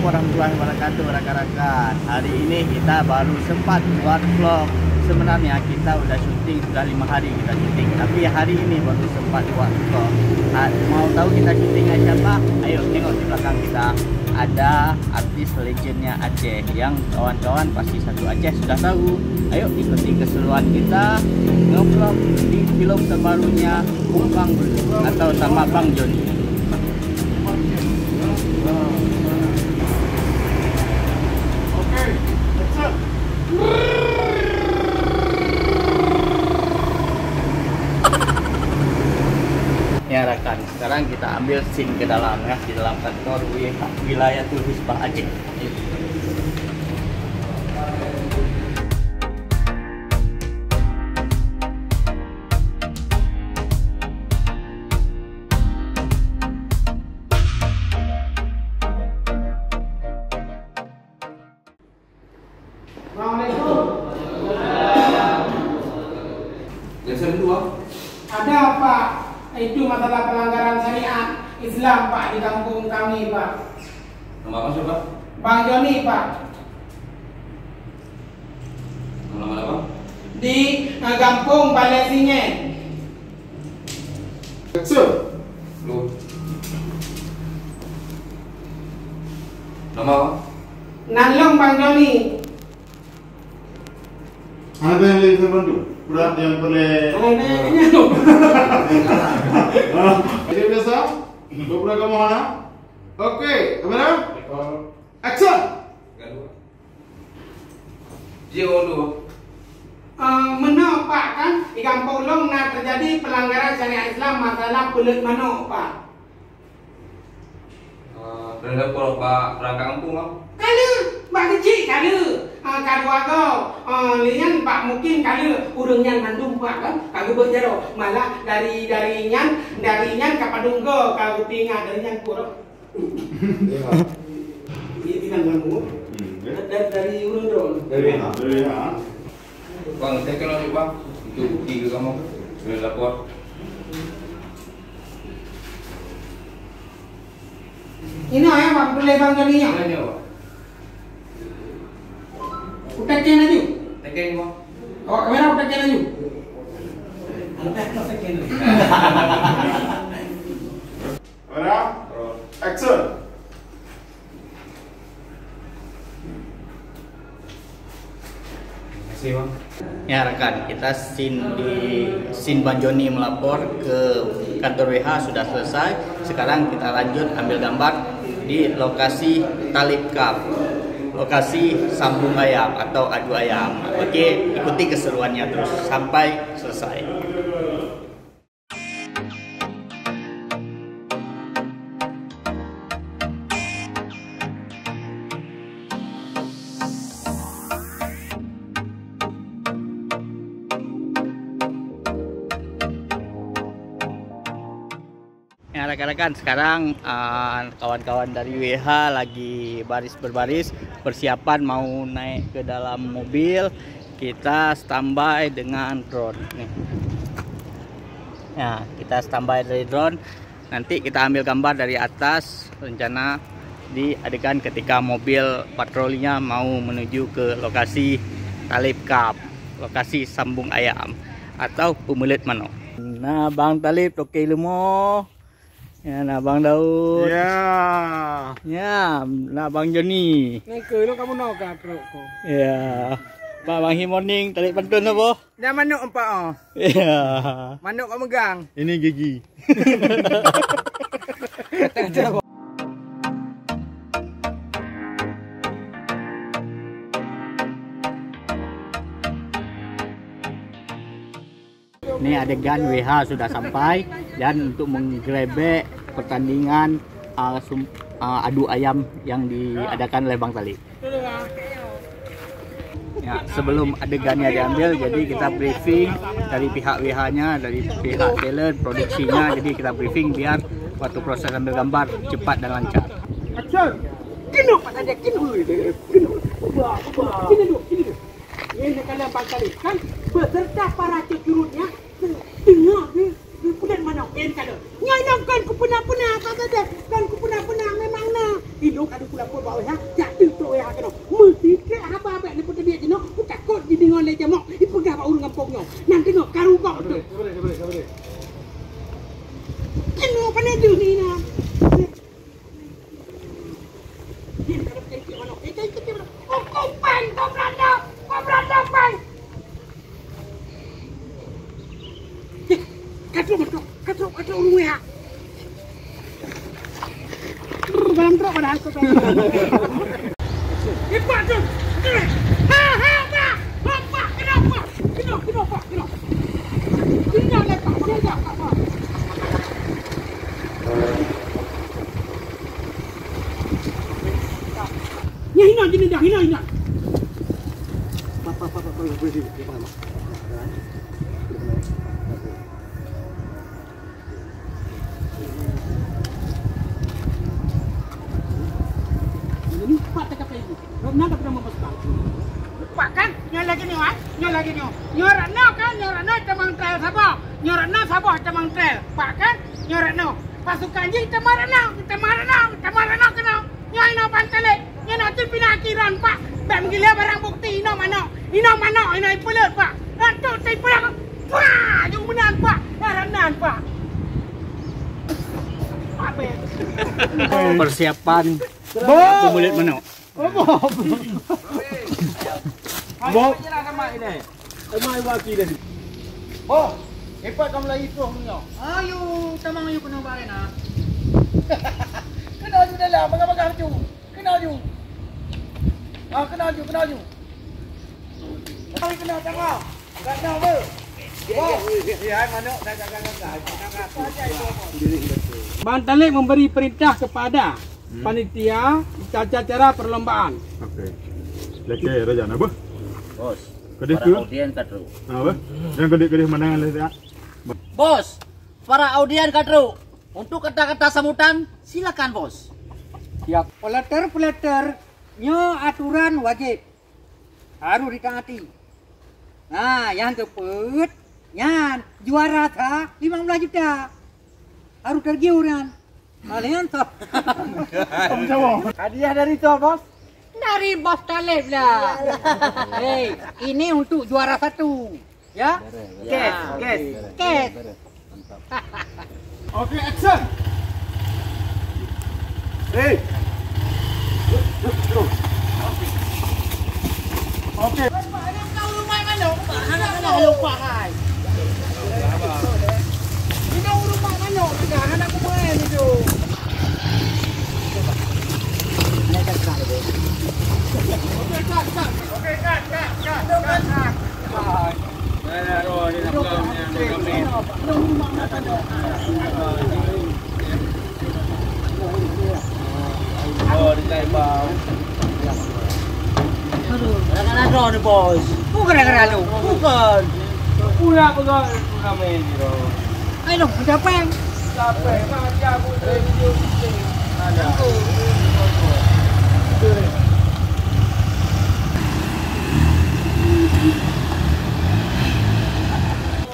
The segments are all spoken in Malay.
warahmatullahi wabarakatuh rekan-rekan. Hari ini kita baru sempat buat vlog. Sebenarnya kita udah syuting, sudah 5 hari kita syuting, tapi hari ini baru sempat buat vlog. Mau tahu kita syutingnya siapa? Ayo tengok di belakang kita. Ada artis legendnya Aceh yang kawan-kawan pasti satu Aceh sudah tahu. Ayo ikuti keseruan kita nge-vlog di film terbarunya Kumbang atau sama Bang Joni. Ya rekan, sekarang kita ambil scene ke dalam ya, di dalam kantor Wilayatul Hisbah Aceh. Ada Pak, itu masalah pelanggaran syariat Islam Pak di kampung kami Pak. Nama apa siapa? Bang Joni Pak. Nama apa? Di kampung Balai Singe. Lu. Nama apa? Nalong Bang Joni. Ada yang lagi saya bantu? Berat yang boleh. Ini biasa? Beberapa kamu mana? Oke, kamera. Action. Menok Pak kan di kampung Long nah terjadi pelanggaran syariat Islam masalah kulit manuk Pak. Berada Pak perangkat kampung Pak. Kalau Pak kecil kalau keluarga lian Pak mungkin kalau urungnya mandung Pak kan kalau berjaro malah dari nyan ke Padunggo kalau tinggal dari nyan pura. Ini tinggal mandung. Dari urung dong. Dari Bang, saya kenal juga Bang. Itu bukti ke kamu. Sudah lapor. Ini ya Pak boleh Bang Joni nya. Mana Pak? Utak kena ju. Tekan Bang. Oh, kamera utak kena ju. Kamera. Action. Masih Bang. Ya rekan, kita scene Bang Joni melapor ke kantor WH sudah selesai. Sekarang kita lanjut ambil gambar di lokasi Talib Cup, lokasi sambung ayam atau adu ayam. Oke, ikuti keseruannya terus sampai selesai. Ya rekan-rekan, sekarang kawan-kawan dari WH lagi berbaris persiapan mau naik ke dalam mobil. Kita standby dengan drone nih. Ya, kita standby dari drone. Nanti kita ambil gambar dari atas. Rencana di adegan ketika mobil patrolinya mau menuju ke lokasi Talib Cup, lokasi sambung ayam atau pemelit manuk. Nah, Bang Talib, oke lumo. Ya, nah Bang Daud. Ya. Ya, nah Bang Joni. Naik ke lo kamu nak ke ko. Ya. Pak Bang Morning, tarik pantun apa? Dah manuk empat oh. Ya. Manuk kau megang. Ini gigi. Ini adegan WH sudah sampai dan untuk menggerebek pertandingan adu ayam yang diadakan oleh Bang Talib. Ya, sebelum adegannya diambil, jadi kita briefing dari pihak WH-nya, dari pihak talent, produksinya, jadi kita briefing biar waktu proses ambil gambar cepat dan lancar. Action. Kino pada dia kino. Kino. Ini kalian Bang Talib kan beserta para jurutnya tengah di kulit manuk kan kalau nyayangkan ku puna-puna kata dia kan ku puna-puna memang nah Induk ada pula pun bawa ya. Jadi tu ya kena. Mesti ke apa ni pun dia jenak. Bukan kot di dengan le jamak. Ipu gah urang kampungnya. Nanti no karu kau tu. Sabar. Kena pandai tu ni nah. Dia kalau kecil mana? Kecil mana? Kau pan, kau beranda pan. Katrok urung ya. Bantrok pada aku tu. Ipat tu. Kenapa? Kenapa? Lepak. Ya hina jenis dah, hina. Apa, boleh faham. Ini pak tak apa itu. Nak tak pernah membesar. Pak kan, nyol lagi ni. Nyorakno kan, temang trail Sabah. Nyorakno Sabah temang trail. Pak kan, nyorakno. Pasukan je temarana kena. Nyai no pantale. Nyai nanti pinakiran pak. Bak gila barang bukti ino mana ipulut pak. Nanti tipulah. Wah, yung menan pak. Haranan pak. Apa? Persiapan pemulit menuk. Hebat kamu lagi tu punya. Ayo, tamang ayo kena baik nak. Kena ju dalam, bagang ju. Kena ju. Kena ju. Kau kena tengok. Enggak tahu apa. Bantalik memberi perintah kepada panitia tata cara perlombaan. Okey. Lekeh raja nak apa? Bos. Kedih para tu? audien katru. Apa? Yang kedih menangan lihat. Bos, para audien katru. Untuk kata-kata sambutan, silakan bos. Siap. Peleter, nyo aturan wajib. Harus ditaati. Nah, yang keput, nyan juara tha 15 juta. Harus tergiuran. Kalian top. Hadiah dari tu bos? Dari bos Talib lah. Hei, ini untuk juara 1. Ya? Kes. Okey, action. Hey. Okey. Kau rumah mana? Mana lupa hai. Ini rumah mana? Tidak anak aku main itu. Okey, kat. Oh, di bau. Kadang-kadang draw ni bos. Bukan kadang-kadang lu. Bukan. Pula pegang turnamen ni bro. Ayo, capek. Capek. Mati aku video kita. Ada.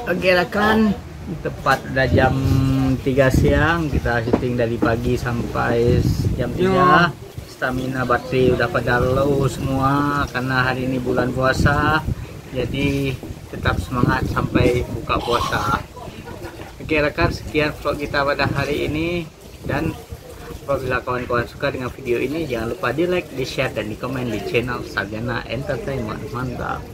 Oke rekan, tepat udah jam 3 siang, kita syuting dari pagi sampai jam 3. Stamina baterai udah pada low semua karena hari ini bulan puasa. Jadi tetap semangat sampai buka puasa. Oke rekan, sekian vlog kita pada hari ini, dan apabila kawan-kawan suka dengan video ini jangan lupa di like, di share, dan di komen di channel Sarjana Entertainment. Mantap.